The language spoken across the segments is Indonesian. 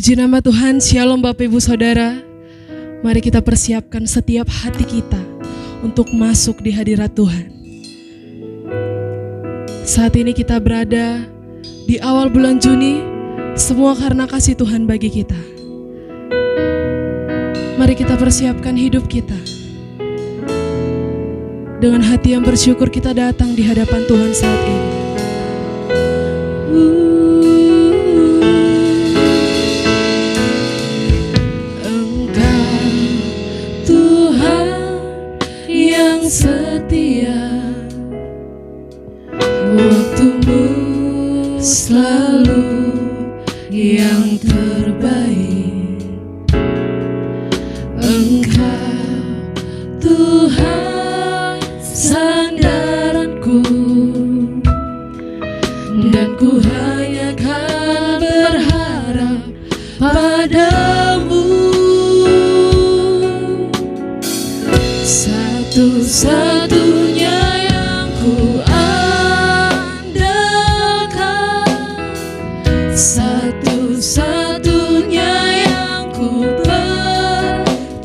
Puji nama Tuhan, Shalom Bapak Ibu Saudara. Mari kita persiapkan setiap hati kita untuk masuk di hadirat Tuhan. Saat ini kita berada di awal bulan Juni, semua karena kasih Tuhan bagi kita. Mari kita persiapkan hidup kita. Dengan hati yang bersyukur kita datang di hadapan Tuhan saat ini. Setia, waktumu selalu yang terbaik. Engkau Tuhan sandaranku, dan ku hanya akan berharap padamu. Satu-satunya yang ku andalkan, satu-satunya yang ku percaya.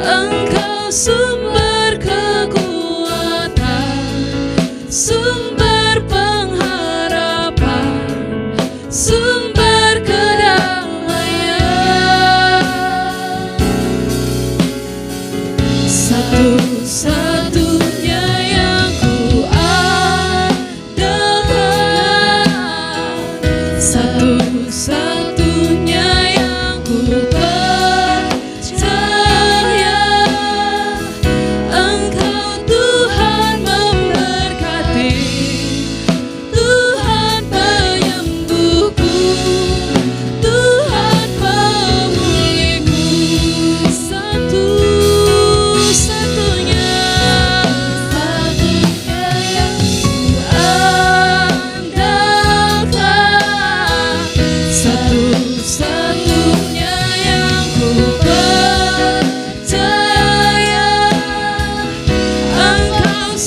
Engkau sumber kekuatan, sumber pengharapan, sumber satu-satunya yang ku andalkan, satu-satunya yang ku percaya. Engkau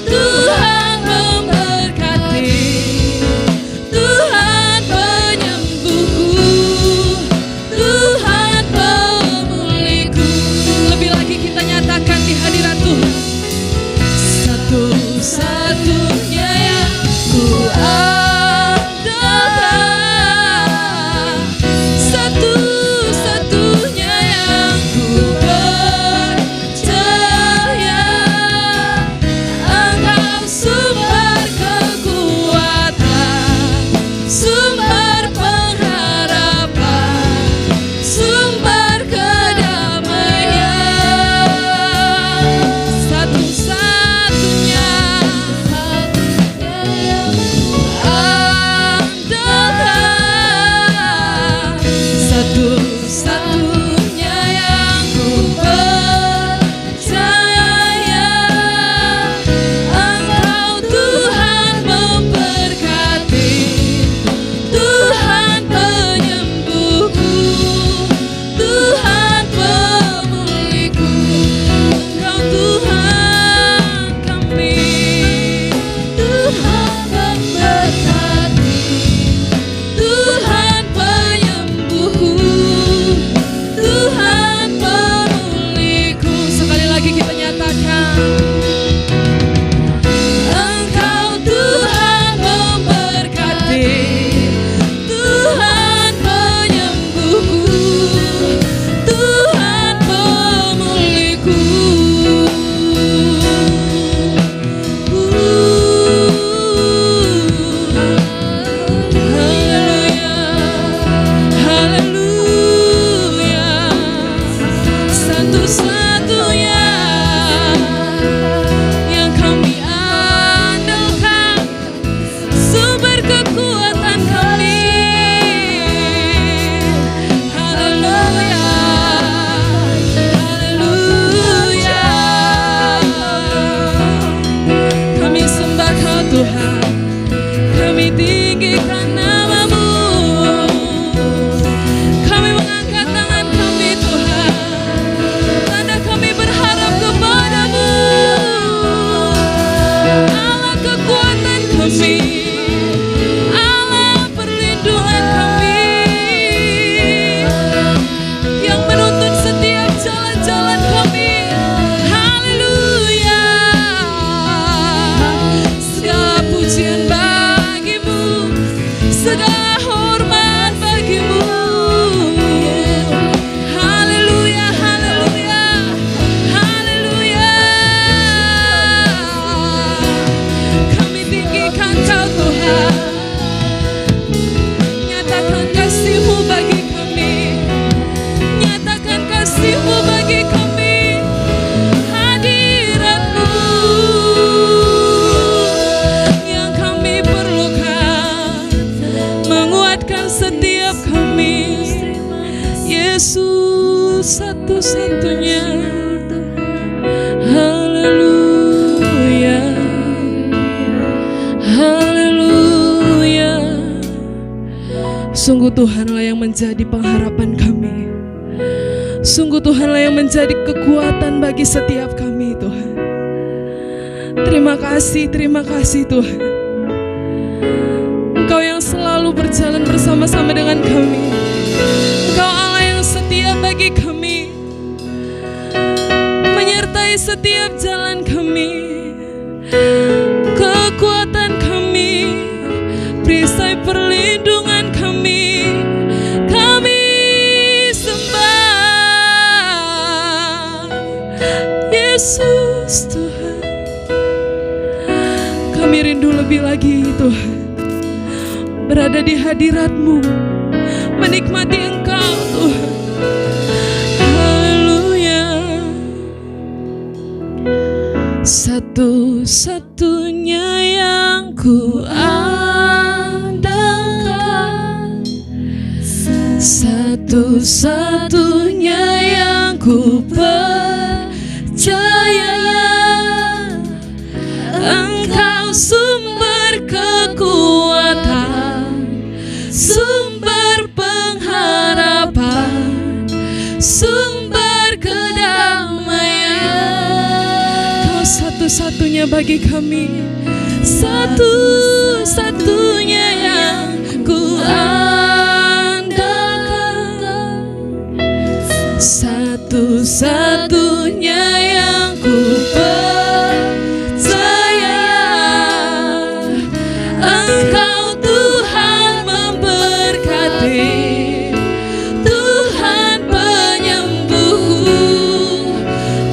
Tuhan memberkati, Tuhan penyembuhku, Tuhan pemulihku. kami, Allah perlindungan kami, yang menuntun setiap jalan-jalan kami. Haleluya. Segala pujian bagimu, segala hormat bagimu. Haleluya, haleluya, haleluya. Kami tinggikan Kau Tuhan, nyatakan kasih-Mu bagi kami, nyatakan kasih-Mu bagi kami. Hadirat-Mu yang kami perlukan, menguatkan setiap kami. Yesus satu-satunya. Haleluya, haleluya. Sungguh Tuhanlah yang menjadi pengharapan kami. Sungguh Tuhanlah yang menjadi kekuatan bagi setiap kami, Tuhan. Terima kasih Tuhan. Engkau yang selalu berjalan bersama-sama dengan kami. Engkau Allah yang setia bagi kami, menyertai setiap jalan kami, kekuatan kami, perisai perlindungan kami. Kami sembah Yesus Tuhan. Kami rindu lebih lagi Tuhan, berada di hadirat-Mu, menikmati Engkau Tuhan. Haleluya. Satu-satunya yang ku andalkan, satu-satunya yang ku percaya, Engkau sumber kekuatan, sumber pengharapan, sumber kedamaian. Kau satu-satunya bagi kami, satu-satunya yang ku andalkan, satu-satunya yang ku percaya, Engkau Tuhan memberkati, Tuhan penyembuhku,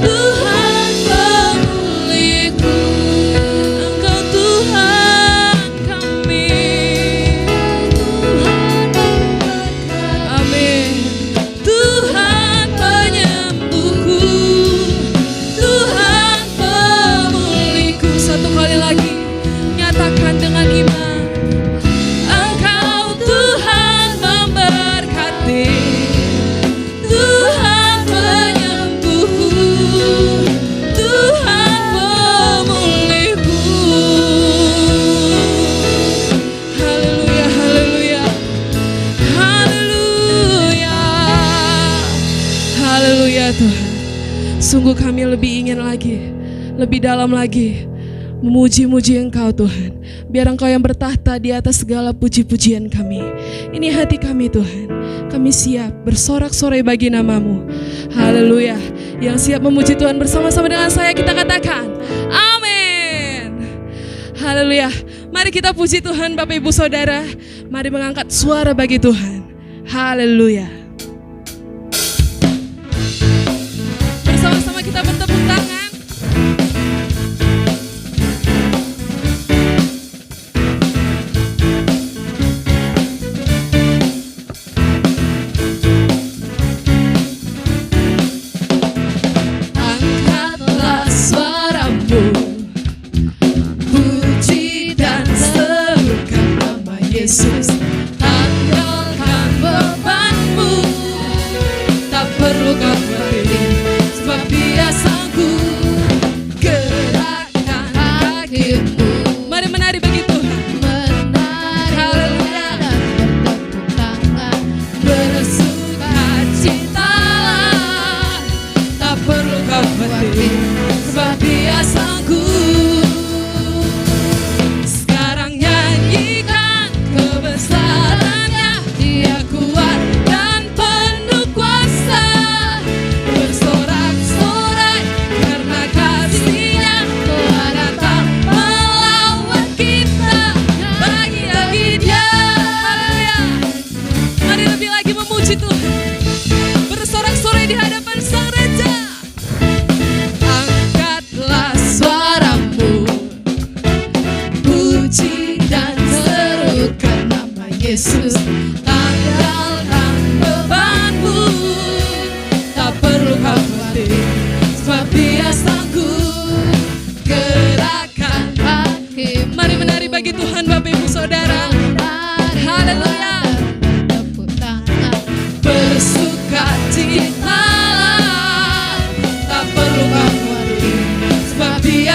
Tuhan pemulihku, Engkau Tuhan kami. Amin. Tuhan penyembuhku, Tuhan pemulihku. Satu kali lagi, nyatakan dengan iman. Engkau Tuhan memberkati, Tuhan penyembuhku, Tuhan pemulihku. Haleluya, haleluya, haleluya, haleluya Tuhan. Sungguh kami lebih ingin lagi, lebih dalam lagi memuji-muji Engkau Tuhan. Biar Engkau yang bertahta di atas segala puji-pujian kami. Ini hati kami Tuhan, kami siap bersorak-sorai bagi nama-Mu. Haleluya. Yang siap memuji Tuhan bersama-sama dengan saya, kita katakan amin. Haleluya. Mari kita puji Tuhan Bapak Ibu Saudara. Mari mengangkat suara bagi Tuhan. Haleluya. Bersama-sama kita bertepuk tangan. Angkatlah suaramu, puji dan serukan nama Yesus. Tanggalkan bebanmu,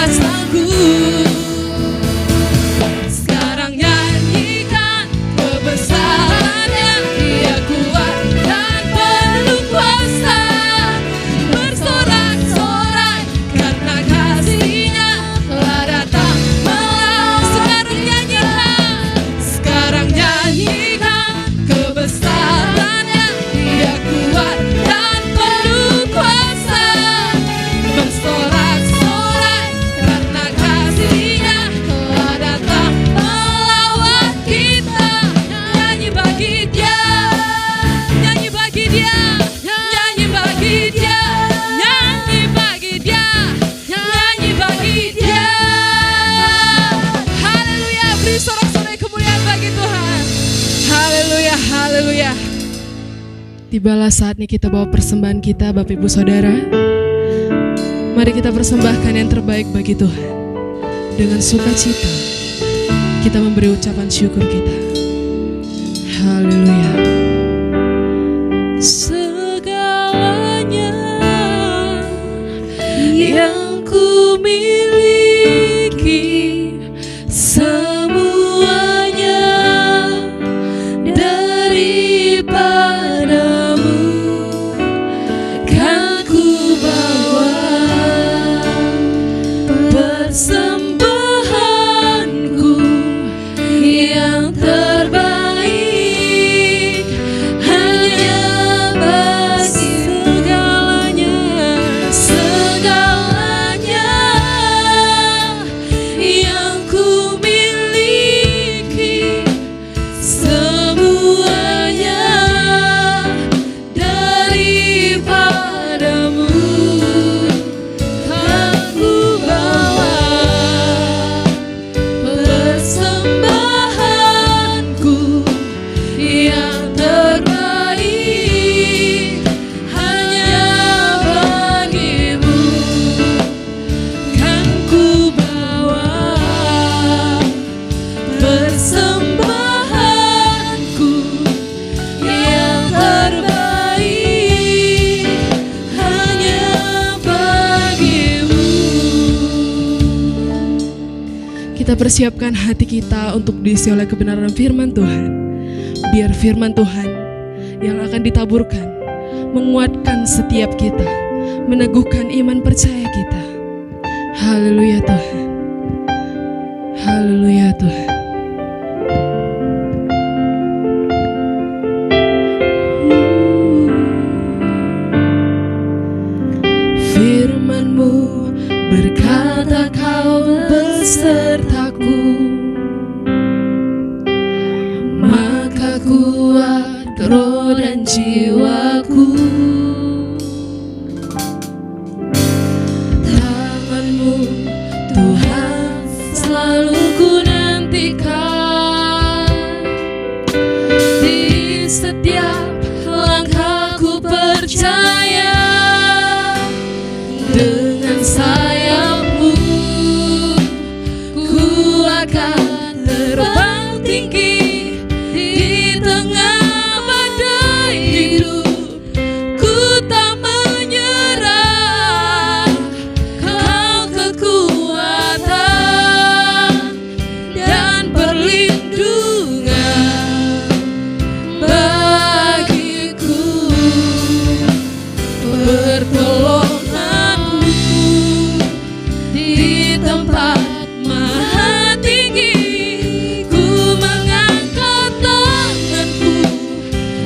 kuasaku. Sekarang nyanyikan kebesarannya, Dia kuat dan penuh kuasa. Bersorak-sorai karena kasih-Nya telah datang melawan. Sekarang nyanyikan kebesarannya, Dia kuat dan penuh kuasa. Bersorak-sorai karena kasih-Nya telah datang melawan kita. Nyanyi bagi Dia, nyanyi bagi Dia, nyanyi bagi Dia, nyanyi bagi Dia, nyanyi bagi Dia. Haleluya, beri sorak-sorai kemuliaan bagi Tuhan. Haleluya, haleluya. Tibalah saatnya kita bawa persembahan kita, Bapak Ibu Saudara. Mari kita persembahkan yang terbaik bagi Tuhan. Dengan sukacita kita memberi ucapan syukur kita. Haleluya. Segalanya yang ku miliki, semuanya daripadamu, kan ku bawa persembahanku yang terbaik, hanya bagi segalanya, segalanya yang ku miliki, semuanya daripadamu, kan ku bawa persembahanku yang terbaik, hanya bagimu, kan ku bawa persembahanku yang terbaik, hanya bagimu. Kita persiapkan hati kita untuk diisi oleh kebenaran firman Tuhan. Biar firman Tuhan yang akan ditaburkan menguatkan setiap kita, meneguhkan iman percaya kita. Haleluya Tuhan. Haleluya Tuhan. Firman-Mu berkata Kau besertaku, maka kuat roh dan jiwaku. Tangan-Mu Tuhan selalu ku nantikan, di setiap langkahku percaya, dengan sayap-Mu ku akan terbang tinggi di tengah badai hidup. Ku tak menyerah, Kau kekuatan dan perlindungan bagiku. Pertolongan-Mu di tempat maha tinggi, ku mengangkat tanganku,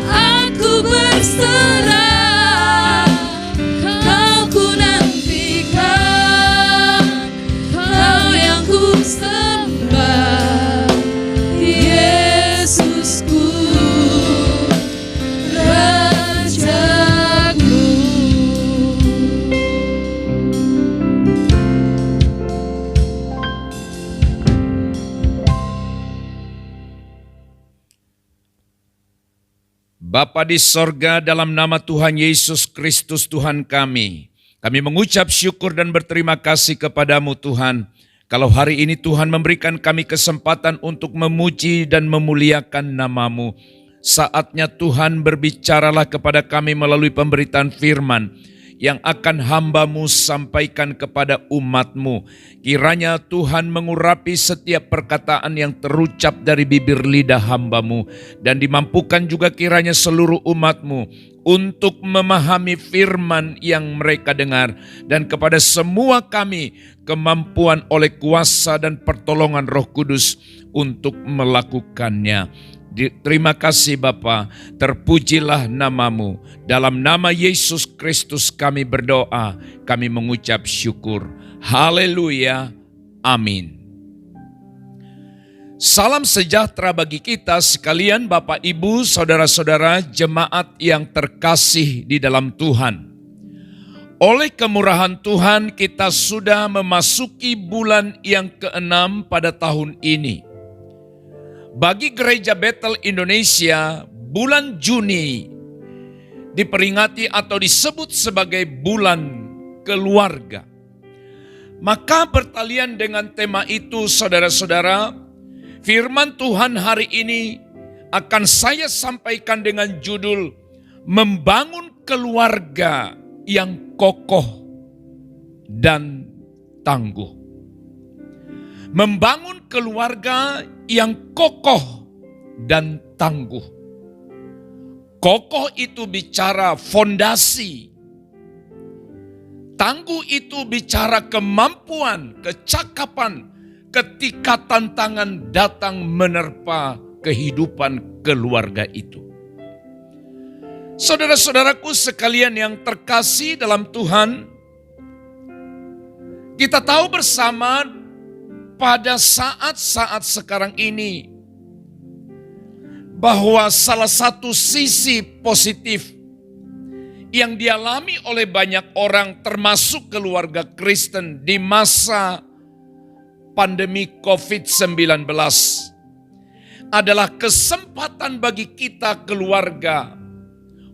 aku berserah. Kau ku nantikan, Kau yang ku sembah, Yesusku, Rajaku. Bapa di sorga, dalam nama Tuhan Yesus Kristus Tuhan kami mengucap syukur dan berterima kasih kepadamu Tuhan. Kalau hari ini Tuhan memberikan kami kesempatan untuk memuji dan memuliakan nama-Mu. Saatnya Tuhan berbicaralah kepada kami melalui pemberitaan firman yang akan hamba-Mu sampaikan kepada umat-Mu. Kiranya Tuhan mengurapi setiap perkataan yang terucap dari bibir lidah hamba-Mu, dan dimampukan juga kiranya seluruh umat-Mu untuk memahami firman yang mereka dengar, dan kepada semua kami kemampuan oleh kuasa dan pertolongan Roh Kudus untuk melakukannya. Terima kasih Bapa, terpujilah nama-Mu. Dalam nama Yesus Kristus kami berdoa, kami mengucap syukur. Haleluya, amin. Salam sejahtera bagi kita sekalian, Bapak, Ibu, Saudara-saudara, jemaat yang terkasih di dalam Tuhan. Oleh kemurahan Tuhan, kita sudah memasuki bulan yang ke-6 pada tahun ini. Bagi Gereja Bethel Indonesia, bulan Juni diperingati atau disebut sebagai bulan keluarga. Maka bertalian dengan tema itu, saudara-saudara, firman Tuhan hari ini akan saya sampaikan dengan judul Membangun Keluarga yang Kokoh dan Tangguh. Membangun keluarga yang kokoh dan tangguh. Kokoh itu bicara fondasi. Tangguh itu bicara kemampuan, kecakapan ketika tantangan datang menerpa kehidupan keluarga itu. Saudara-saudaraku sekalian yang terkasih dalam Tuhan, kita tahu bersama pada saat-saat sekarang ini bahwa salah satu sisi positif yang dialami oleh banyak orang termasuk keluarga Kristen di masa pandemi COVID-19 adalah kesempatan bagi kita keluarga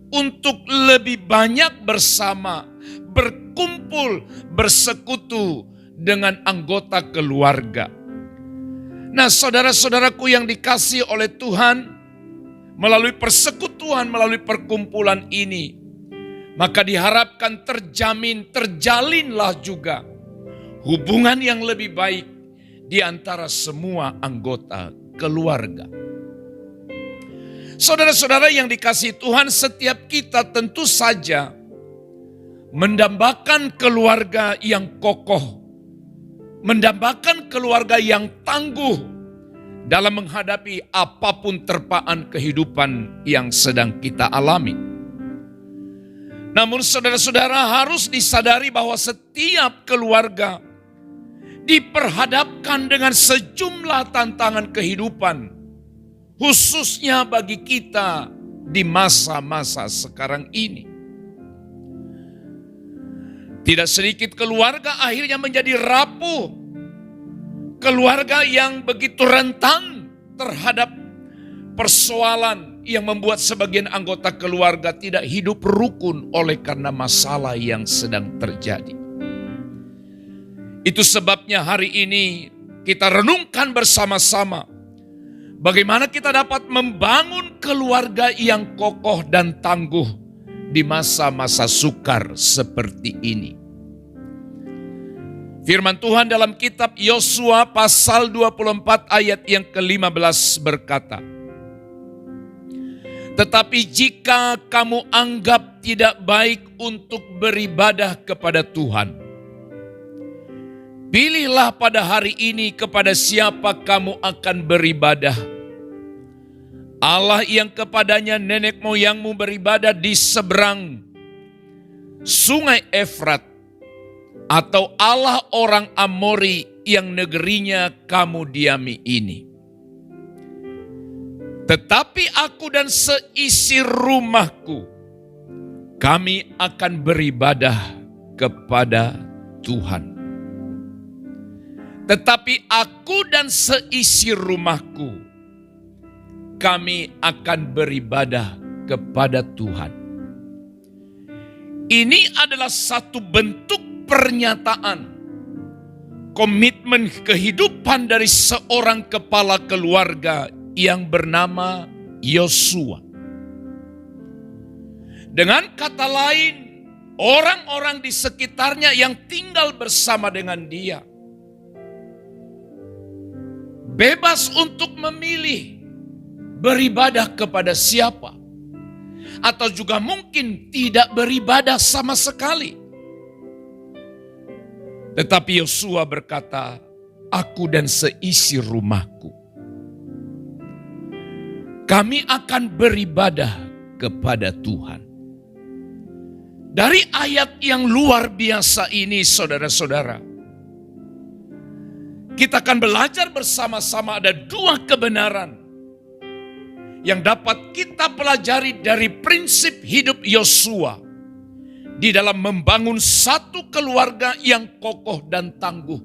untuk lebih banyak bersama, berkumpul, bersekutu dengan anggota keluarga. Nah, saudara-saudaraku yang dikasihi oleh Tuhan, melalui persekutuan, melalui perkumpulan ini, maka diharapkan terjalinlah juga hubungan yang lebih baik di antara semua anggota keluarga. Saudara-saudara yang dikasihi Tuhan, setiap kita tentu saja mendambakan keluarga yang kokoh, mendambakan keluarga yang tangguh dalam menghadapi apapun terpaan kehidupan yang sedang kita alami. Namun saudara-saudara harus disadari bahwa setiap keluarga diperhadapkan dengan sejumlah tantangan kehidupan, khususnya bagi kita di masa-masa sekarang ini. Tidak sedikit keluarga akhirnya menjadi rapuh. Keluarga yang begitu rentan terhadap persoalan yang membuat sebagian anggota keluarga tidak hidup rukun oleh karena masalah yang sedang terjadi. Itu sebabnya hari ini kita renungkan bersama-sama bagaimana kita dapat membangun keluarga yang kokoh dan tangguh di masa-masa sukar seperti ini. Firman Tuhan dalam kitab Yosua pasal 24 ayat yang ke-15 berkata, "Tetapi jika kamu anggap tidak baik untuk beribadah kepada Tuhan, pilihlah pada hari ini kepada siapa kamu akan beribadah. Allah yang kepadanya nenek moyangmu beribadah di seberang sungai Efrat, atau Allah orang Amori yang negerinya kamu diami ini. Tetapi aku dan seisi rumahku, kami akan beribadah kepada Tuhan. Tetapi aku dan seisi rumahku, kami akan beribadah kepada Tuhan." Ini adalah satu bentuk pernyataan komitmen kehidupan dari seorang kepala keluarga yang bernama Yosua. Dengan kata lain, orang-orang di sekitarnya yang tinggal bersama dengan dia. Bebas untuk memilih beribadah kepada siapa. Atau juga mungkin tidak beribadah sama sekali. Tetapi Yosua berkata, aku dan seisi rumahku, kami akan beribadah kepada Tuhan. Dari ayat yang luar biasa ini, saudara-saudara, kita akan belajar bersama-sama ada dua kebenaran yang dapat kita pelajari dari prinsip hidup Yosua di dalam membangun satu keluarga yang kokoh dan tangguh,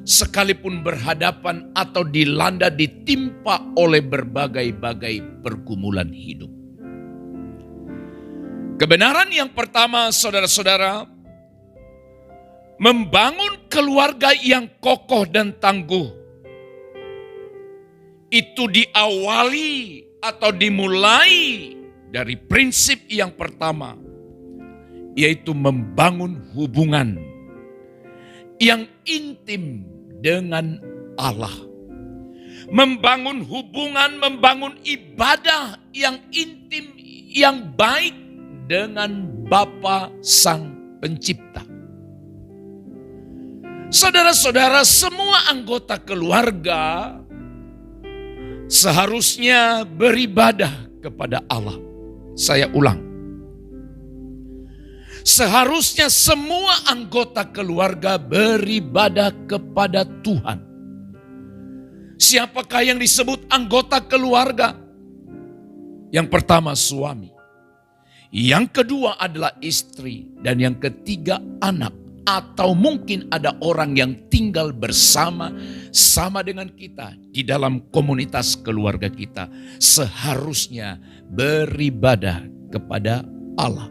sekalipun berhadapan atau ditimpa oleh berbagai-bagai pergumulan hidup. Kebenaran yang pertama, saudara-saudara, membangun keluarga yang kokoh dan tangguh itu diawali atau dimulai dari prinsip yang pertama, yaitu membangun hubungan yang intim dengan Allah. Membangun hubungan, membangun ibadah yang intim, yang baik dengan Bapa Sang Pencipta. Saudara-saudara, semua anggota keluarga seharusnya beribadah kepada Allah. Saya ulang. Seharusnya semua anggota keluarga beribadah kepada Tuhan. Siapakah yang disebut anggota keluarga? Yang pertama suami. Yang kedua adalah istri. Dan yang ketiga anak. Atau mungkin ada orang yang tinggal bersama dengan kita di dalam komunitas keluarga kita. Seharusnya beribadah kepada Allah.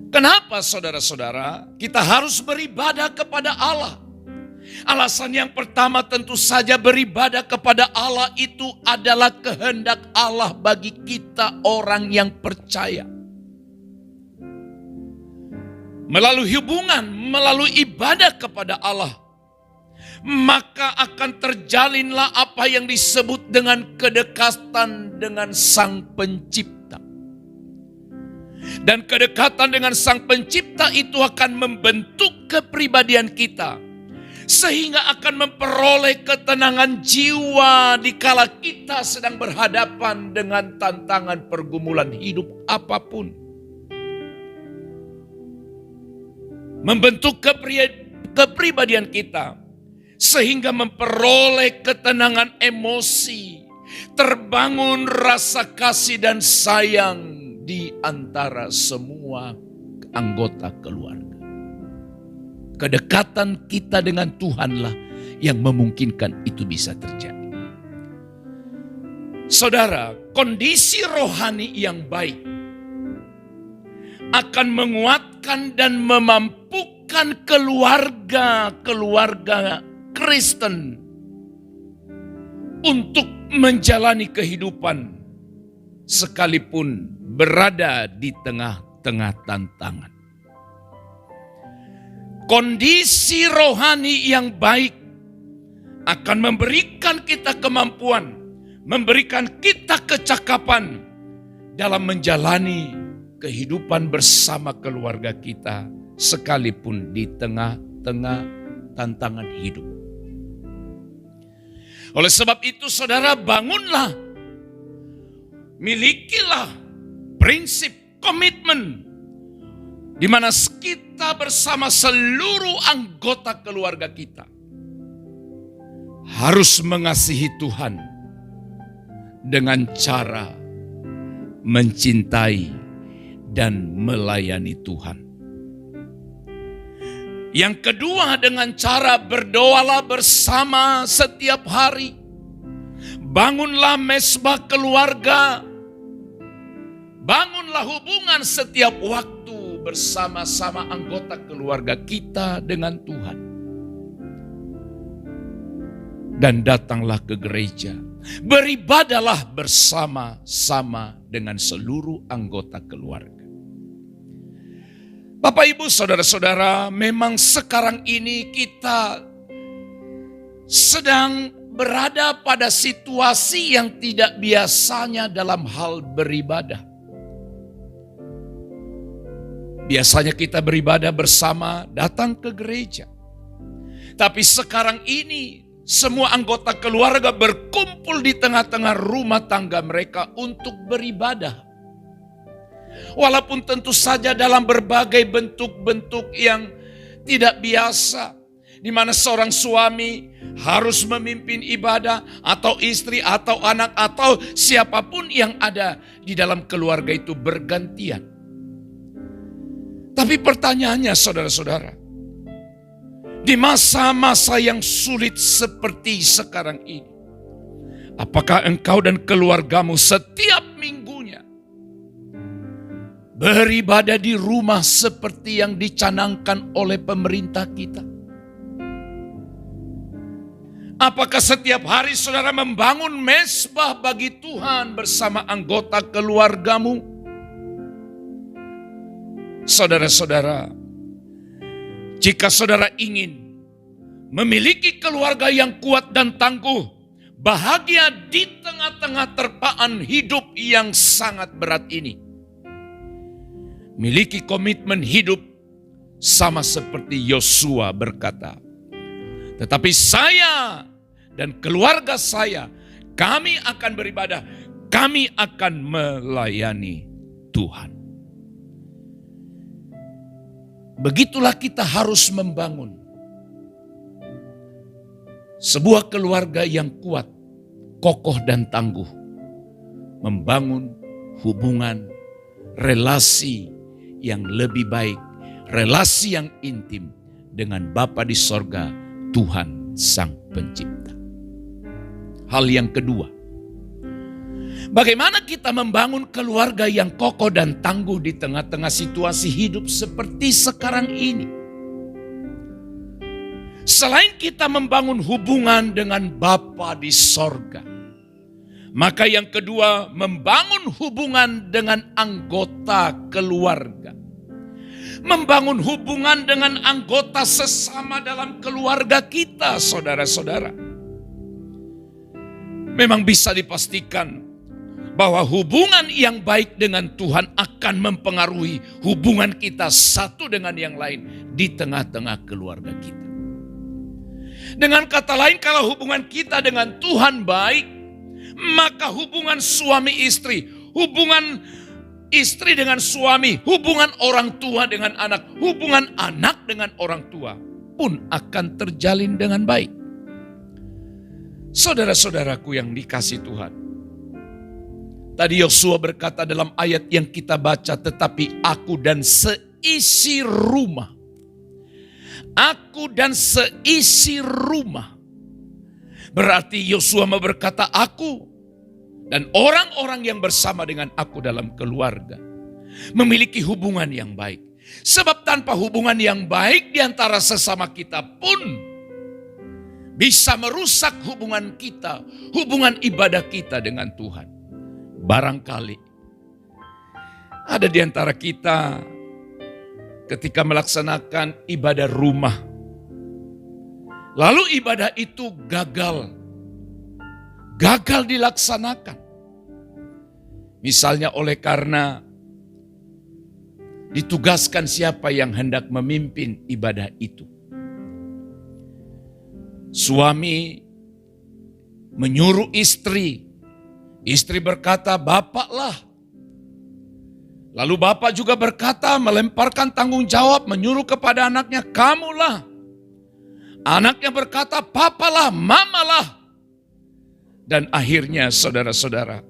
Kenapa saudara-saudara kita harus beribadah kepada Allah? Alasan yang pertama tentu saja beribadah kepada Allah itu adalah kehendak Allah bagi kita orang yang percaya. Melalui hubungan, melalui ibadah kepada Allah, maka akan terjalinlah apa yang disebut dengan kedekatan dengan Sang Pencipta. Dan kedekatan dengan Sang Pencipta itu akan membentuk kepribadian kita, sehingga akan memperoleh ketenangan jiwa dikala kita sedang berhadapan dengan tantangan pergumulan hidup apapun. Membentuk kepribadian kita sehingga memperoleh ketenangan emosi, terbangun rasa kasih dan sayang di antara semua anggota keluarga. Kedekatan kita dengan Tuhanlah yang memungkinkan itu bisa terjadi. Saudara, kondisi rohani yang baik akan menguatkan dan memampukan keluarga Kristen untuk menjalani kehidupan sekalipun berada di tengah-tengah tantangan. Kondisi rohani yang baik akan memberikan kita kemampuan, memberikan kita kecakapan dalam menjalani kehidupan bersama keluarga kita sekalipun di tengah-tengah tantangan hidup. Oleh sebab itu saudara, bangunlah, milikilah prinsip komitmen di mana kita bersama seluruh anggota keluarga kita harus mengasihi Tuhan dengan cara mencintai dan melayani Tuhan. Yang kedua, dengan cara berdoalah bersama setiap hari. Bangunlah mezbah keluarga. Bangunlah hubungan setiap waktu bersama-sama anggota keluarga kita dengan Tuhan. Dan datanglah ke gereja. Beribadahlah bersama-sama dengan seluruh anggota keluarga. Bapak, Ibu, Saudara-saudara, memang sekarang ini kita sedang berada pada situasi yang tidak biasanya dalam hal beribadah. Biasanya kita beribadah bersama, datang ke gereja. Tapi sekarang ini semua anggota keluarga berkumpul di tengah-tengah rumah tangga mereka untuk beribadah. Walaupun tentu saja dalam berbagai bentuk-bentuk yang tidak biasa, di mana seorang suami harus memimpin ibadah, atau istri, atau anak, atau siapapun yang ada di dalam keluarga itu bergantian. Tapi pertanyaannya, saudara-saudara, di masa-masa yang sulit seperti sekarang ini, apakah engkau dan keluargamu setiap minggunya beribadah di rumah seperti yang dicanangkan oleh pemerintah kita? Apakah setiap hari saudara membangun mezbah bagi Tuhan bersama anggota keluargamu? Saudara-saudara, jika saudara ingin memiliki keluarga yang kuat dan tangguh, bahagia di tengah-tengah terpaan hidup yang sangat berat ini, miliki komitmen hidup sama seperti Yosua berkata, tetapi saya dan keluarga saya, kami akan beribadah, kami akan melayani Tuhan. Begitulah kita harus membangun sebuah keluarga yang kuat, kokoh dan tangguh. Membangun hubungan, relasi yang lebih baik, relasi yang intim dengan Bapa di sorga, Tuhan Sang Pencipta. Hal yang kedua, bagaimana kita membangun keluarga yang kokoh dan tangguh di tengah-tengah situasi hidup seperti sekarang ini? Selain kita membangun hubungan dengan Bapa di sorga, maka yang kedua, membangun hubungan dengan anggota keluarga. Membangun hubungan dengan anggota sesama dalam keluarga kita, saudara-saudara. Memang bisa dipastikan bahwa hubungan yang baik dengan Tuhan akan mempengaruhi hubungan kita satu dengan yang lain di tengah-tengah keluarga kita. Dengan kata lain, kalau hubungan kita dengan Tuhan baik, maka hubungan suami istri, hubungan istri dengan suami, hubungan orang tua dengan anak, hubungan anak dengan orang tua pun akan terjalin dengan baik. Saudara-saudaraku yang dikasihi Tuhan, tadi Yosua berkata dalam ayat yang kita baca, tetapi aku dan seisi rumah. Aku dan seisi rumah. Berarti Yosua berkata aku dan orang-orang yang bersama dengan aku dalam keluarga memiliki hubungan yang baik. Sebab tanpa hubungan yang baik di antara sesama kita pun bisa merusak hubungan kita, hubungan ibadah kita dengan Tuhan. Barangkali ada di antara kita ketika melaksanakan ibadah rumah, lalu ibadah itu gagal dilaksanakan. Misalnya oleh karena ditugaskan siapa yang hendak memimpin ibadah itu. Suami menyuruh istri, istri berkata, "Bapaklah." Lalu bapak juga berkata, melemparkan tanggung jawab, menyuruh kepada anaknya, "Kamulah." Anaknya berkata, "Papalah, mamalah." Dan akhirnya saudara-saudara,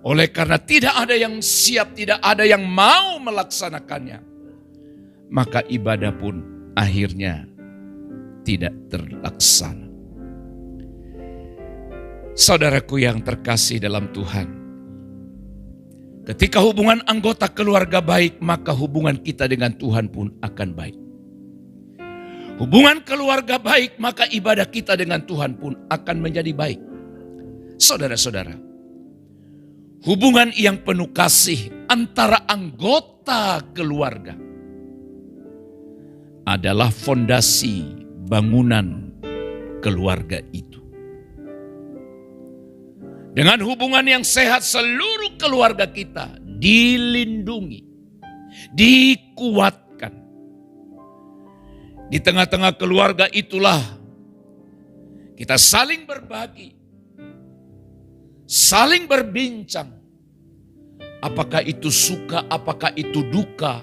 oleh karena tidak ada yang siap, tidak ada yang mau melaksanakannya, maka ibadah pun akhirnya tidak terlaksana. Saudaraku yang terkasih dalam Tuhan, ketika hubungan anggota keluarga baik, maka hubungan kita dengan Tuhan pun akan baik. Hubungan keluarga baik, maka ibadah kita dengan Tuhan pun akan menjadi baik. Saudara-saudara, hubungan yang penuh kasih antara anggota keluarga adalah fondasi bangunan keluarga itu. Dengan hubungan yang sehat, seluruh keluarga kita dilindungi, dikuatkan. Di tengah-tengah keluarga itulah kita saling berbagi, saling berbincang. Apakah itu suka, apakah itu duka,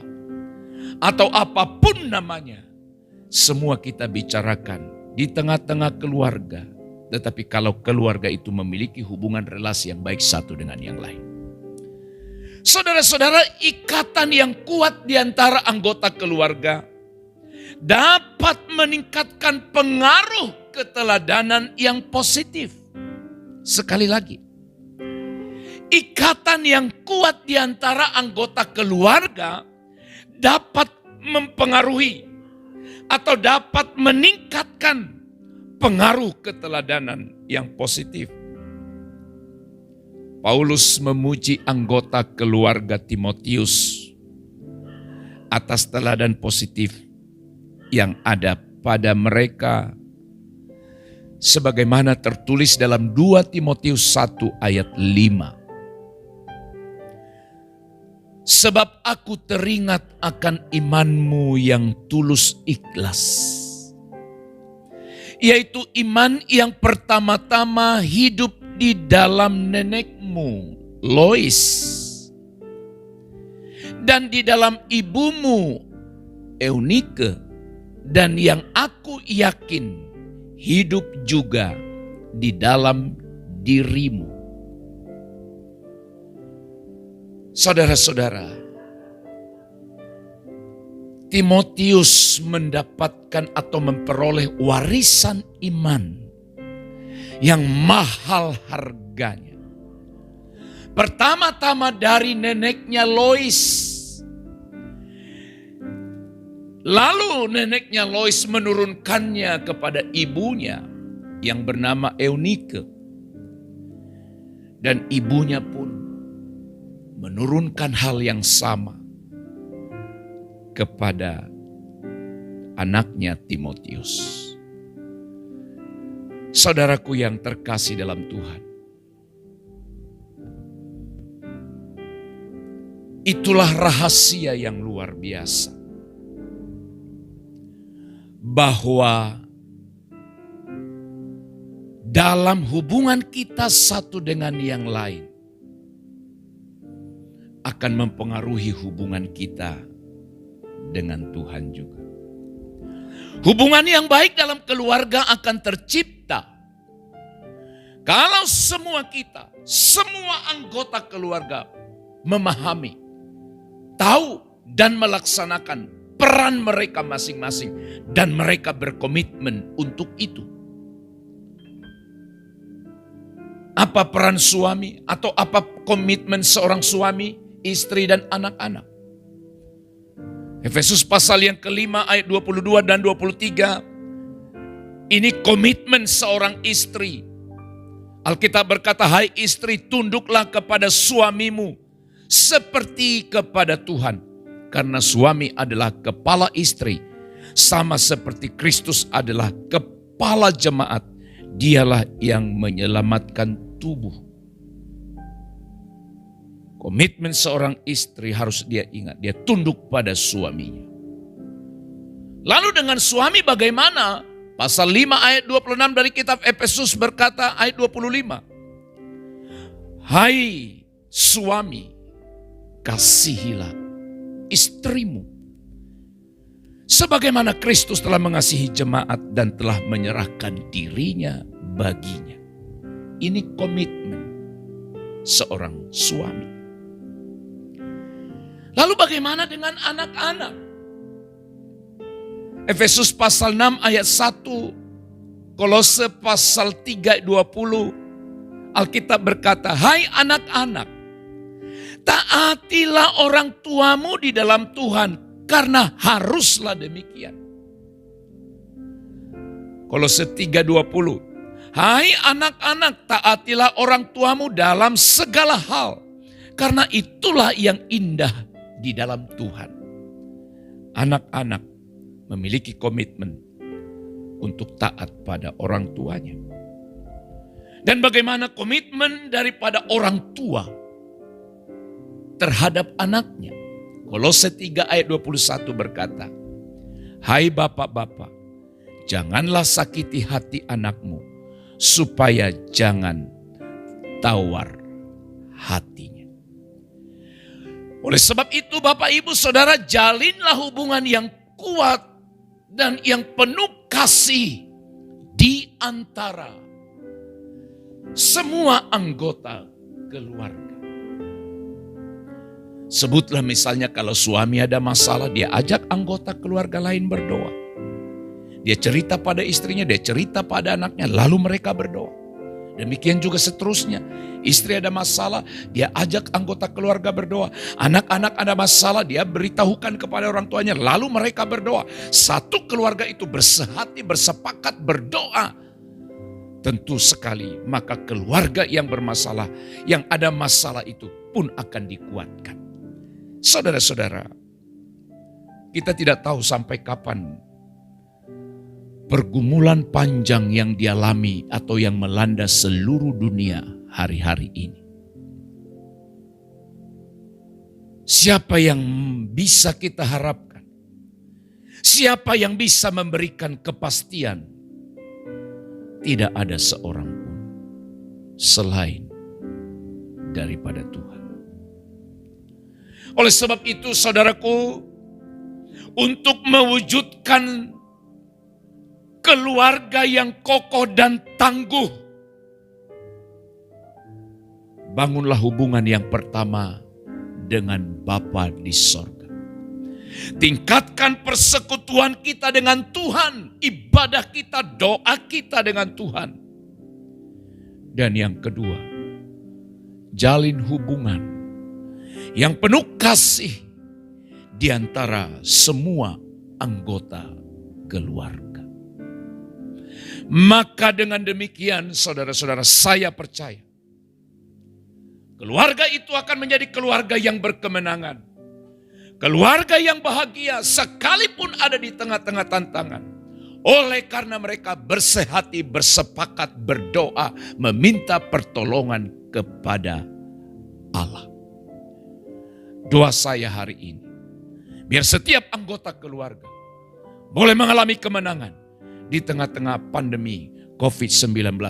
atau apapun namanya, semua kita bicarakan di tengah-tengah keluarga. Tetapi kalau keluarga itu memiliki hubungan relasi yang baik satu dengan yang lain. Saudara-saudara, ikatan yang kuat di antara anggota keluarga dapat meningkatkan pengaruh keteladanan yang positif. Sekali lagi, ikatan yang kuat di antara anggota keluarga dapat mempengaruhi atau dapat meningkatkan pengaruh keteladanan yang positif. Paulus memuji anggota keluarga Timotius atas teladan positif yang ada pada mereka, sebagaimana tertulis dalam 2 Timotius 1 ayat 5. Sebab aku teringat akan imanmu yang tulus ikhlas, yaitu iman yang pertama-tama hidup di dalam nenekmu Lois dan di dalam ibumu Eunike, dan yang aku yakin hidup juga di dalam dirimu. Saudara-saudara, Timotius mendapatkan atau memperoleh warisan iman yang mahal harganya. Pertama-tama dari neneknya Lois. Lalu neneknya Lois menurunkannya kepada ibunya yang bernama Eunike. Dan ibunya pun menurunkan hal yang sama kepada anaknya Timotius. Saudaraku yang terkasih dalam Tuhan, itulah rahasia yang luar biasa, bahwa dalam hubungan kita satu dengan yang lain akan mempengaruhi hubungan kita dengan Tuhan juga. Hubungan yang baik dalam keluarga akan tercipta kalau semua kita, semua anggota keluarga memahami, tahu dan melaksanakan peran mereka masing-masing dan mereka berkomitmen untuk itu. Apa peran suami atau apa komitmen seorang suami, istri dan anak-anak? Efesus pasal yang kelima ayat 22 dan 23. Ini komitmen seorang istri. Alkitab berkata, hai istri, tunduklah kepada suamimu seperti kepada Tuhan. Karena suami adalah kepala istri, sama seperti Kristus adalah kepala jemaat. Dialah yang menyelamatkan tubuh. Komitmen seorang istri harus dia ingat, dia tunduk pada suaminya. Lalu dengan suami bagaimana? Pasal 5 ayat 26 dari kitab Efesus berkata ayat 25. Hai suami, kasihilah istrimu sebagaimana Kristus telah mengasihi jemaat dan telah menyerahkan dirinya baginya. Ini komitmen seorang suami. Lalu bagaimana dengan anak-anak? Efesus pasal 6 ayat 1, Kolose pasal 3 ayat 20, Alkitab berkata, hai anak-anak, taatilah orang tuamu di dalam Tuhan, karena haruslah demikian. Kolose 3:20, hai anak-anak, taatilah orang tuamu dalam segala hal, karena itulah yang indah di dalam Tuhan. Anak-anak, memiliki komitmen untuk taat pada orang tuanya. Dan bagaimana komitmen daripada orang tua terhadap anaknya. Kolose 3 ayat 21 berkata, "Hai bapak-bapak, janganlah sakiti hati anakmu, supaya jangan tawar hatinya." Oleh sebab itu Bapak Ibu Saudara, jalinlah hubungan yang kuat dan yang penuh kasih di antara semua anggota keluarga. Sebutlah misalnya kalau suami ada masalah, dia ajak anggota keluarga lain berdoa. Dia cerita pada istrinya, dia cerita pada anaknya, lalu mereka berdoa. Demikian juga seterusnya. Istri ada masalah, dia ajak anggota keluarga berdoa. Anak-anak ada masalah, dia beritahukan kepada orang tuanya, lalu mereka berdoa. Satu keluarga itu bersehati, bersepakat berdoa. Tentu sekali, maka keluarga yang bermasalah, yang ada masalah itu pun akan dikuatkan. Saudara-saudara, kita tidak tahu sampai kapan pergumulan panjang yang dialami atau yang melanda seluruh dunia hari-hari ini. Siapa yang bisa kita harapkan? Siapa yang bisa memberikan kepastian? Tidak ada seorang pun selain daripada Tuhan. Oleh sebab itu saudaraku, untuk mewujudkan keluarga yang kokoh dan tangguh, bangunlah hubungan yang pertama dengan Bapa di sorga. Tingkatkan persekutuan kita dengan Tuhan, ibadah kita, doa kita dengan Tuhan. Dan yang kedua, jalin hubungan yang penuh kasih di antara semua anggota keluarga. Maka dengan demikian saudara-saudara, saya percaya keluarga itu akan menjadi keluarga yang berkemenangan. Keluarga yang bahagia sekalipun ada di tengah-tengah tantangan. Oleh karena mereka bersehati, bersepakat, berdoa, meminta pertolongan kepada Allah. Doa saya hari ini, biar setiap anggota keluarga boleh mengalami kemenangan di tengah-tengah pandemi COVID-19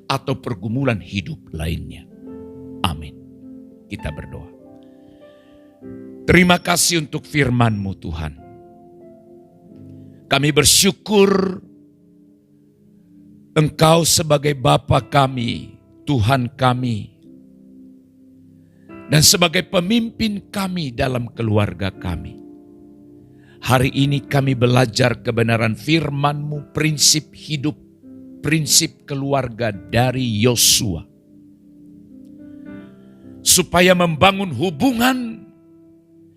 atau pergumulan hidup lainnya. Amin. Kita berdoa. Terima kasih untuk firman-Mu Tuhan. Kami bersyukur Engkau sebagai Bapa kami, Tuhan kami, dan sebagai pemimpin kami dalam keluarga kami. Hari ini kami belajar kebenaran firman-Mu, prinsip hidup, prinsip keluarga dari Yosua. Supaya membangun hubungan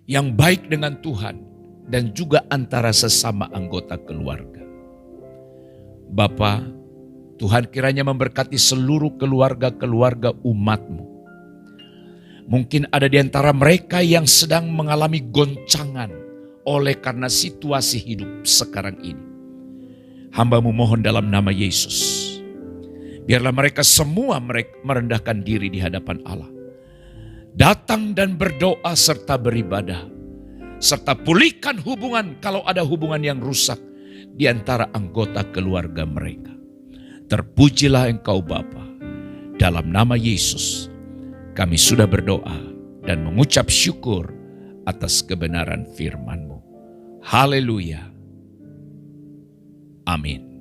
yang baik dengan Tuhan dan juga antara sesama anggota keluarga. Bapa, Tuhan kiranya memberkati seluruh keluarga-keluarga umat-Mu. Mungkin ada di antara mereka yang sedang mengalami goncangan oleh karena situasi hidup sekarang ini. Hamba-Mu mohon dalam nama Yesus, biarlah mereka semua merendahkan diri di hadapan Allah. Datang dan berdoa serta beribadah. Serta pulihkan hubungan kalau ada hubungan yang rusak di antara anggota keluarga mereka. Terpujilah Engkau Bapa. Dalam nama Yesus kami sudah berdoa dan mengucap syukur atas kebenaran firman-Mu. Haleluya. Amin.